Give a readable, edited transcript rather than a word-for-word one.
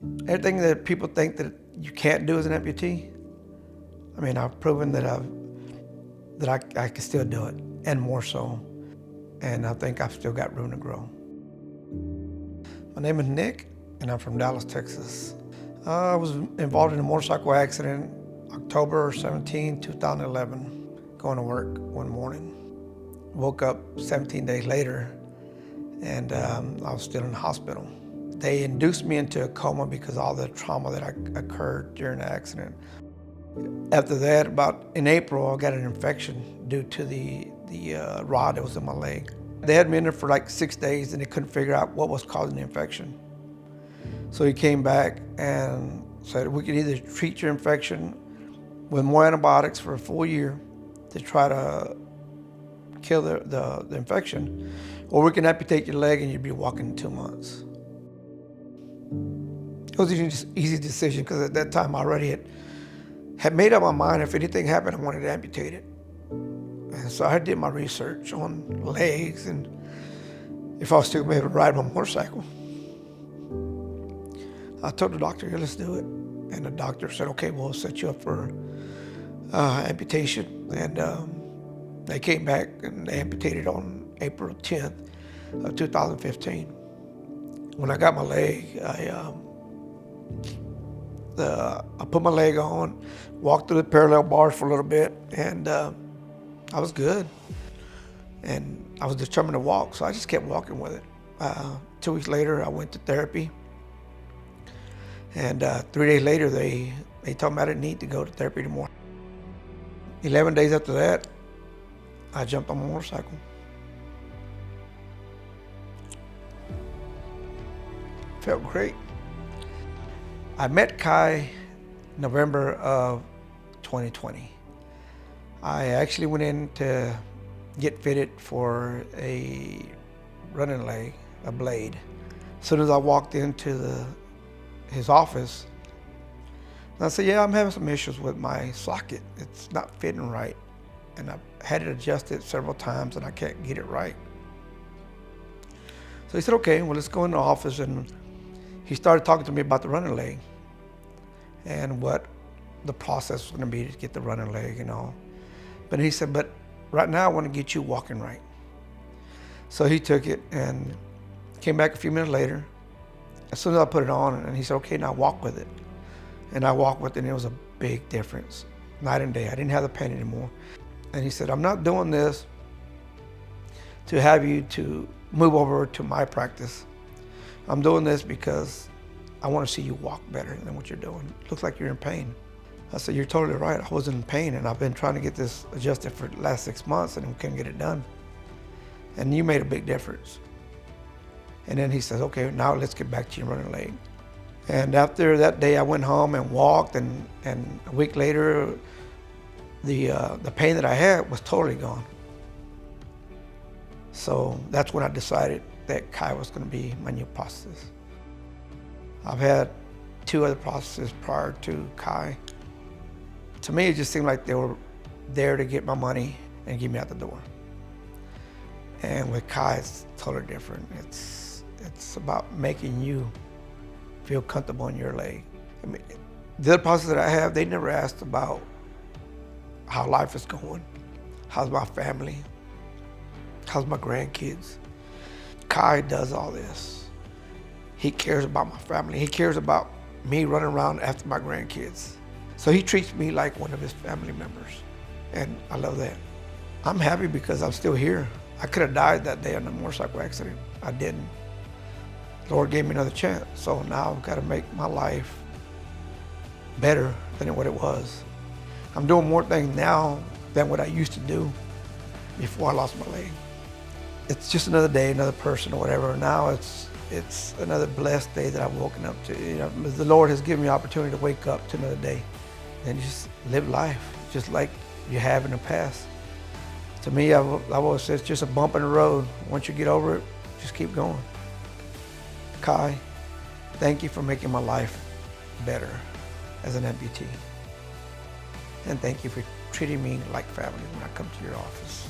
Everything that people think that you can't do as an amputee, I mean, I've proven that I can still do it, and more so. And I think I've still got room to grow. My name is Nick, and I'm from Dallas, Texas. I was involved in a motorcycle accident October 17, 2011, going to work one morning. Woke up 17 days later, and I was still in the hospital. They induced me into a coma because of all the trauma that occurred during the accident. After that, about in April, I got an infection due to the rod that was in my leg. They had me in there for like 6 days and they couldn't figure out what was causing the infection. So he came back and said we could either treat your infection with more antibiotics for a full year to try to kill the infection, or we can amputate your leg and you'll be walking in 2 months. It was an easy decision because at that time I already had made up my mind if anything happened, I wanted to amputate it. And so I did my research on legs and if I was still able to ride my motorcycle. I told the doctor, yeah, let's do it. And the doctor said, okay, we'll set you up for amputation. And they came back and they amputated on April 10th of 2015. When I got my leg, I put my leg on, walked through the parallel bars for a little bit, and I was good. And I was determined to walk, so I just kept walking with it. 2 weeks later, I went to therapy. And 3 days later, they told me I didn't need to go to therapy anymore. 11 days after that, I jumped on my motorcycle. Felt great. I met Kai November of 2020. I actually went in to get fitted for a running leg, a blade. As soon as I walked into his office, and I said, yeah, I'm having some issues with my socket. It's not fitting right. And I've had it adjusted several times and I can't get it right. So he said, okay, well, let's go in the office. And he started talking to me about the running leg and what the process was going to be to get the running leg and all. But he said, but right now I want to get you walking right. So he took it and came back a few minutes later. As soon as I put it on, and he said, okay, now walk with it. And I walked with it, and it was a big difference, night and day. I didn't have the pain anymore. And he said, I'm not doing this to have you to move over to my practice. I'm doing this because I want to see you walk better than what you're doing. It looks like you're in pain. I said, you're totally right. I was in pain, and I've been trying to get this adjusted for the last 6 months, and we couldn't get it done. And you made a big difference. And then he says, okay, now let's get back to your running leg. And after that day, I went home and walked, and a week later, the pain that I had was totally gone. So that's when I decided that Kai was going to be my new prosthetist. I've had 2 other prosthetists prior to Kai. To me, it just seemed like they were there to get my money and get me out the door. And with Kai, it's totally different. It's about making you feel comfortable in your leg. I mean, the other prosthetists that I have, they never asked about how life is going, how's my family, how's my grandkids. Kai does all this. He cares about my family. He cares about me running around after my grandkids. So he treats me like one of his family members, and I love that. I'm happy because I'm still here. I could have died that day in a motorcycle accident. I didn't. The Lord gave me another chance, so now I've got to make my life better than what it was. I'm doing more things now than what I used to do before I lost my leg. It's just another day, another person or whatever. Now it's another blessed day that I've woken up to. You know, the Lord has given me the opportunity to wake up to another day and just live life just like you have in the past. To me, I've always said it's just a bump in the road. Once you get over it, just keep going. Kai, thank you for making my life better as an amputee. And thank you for treating me like family when I come to your office.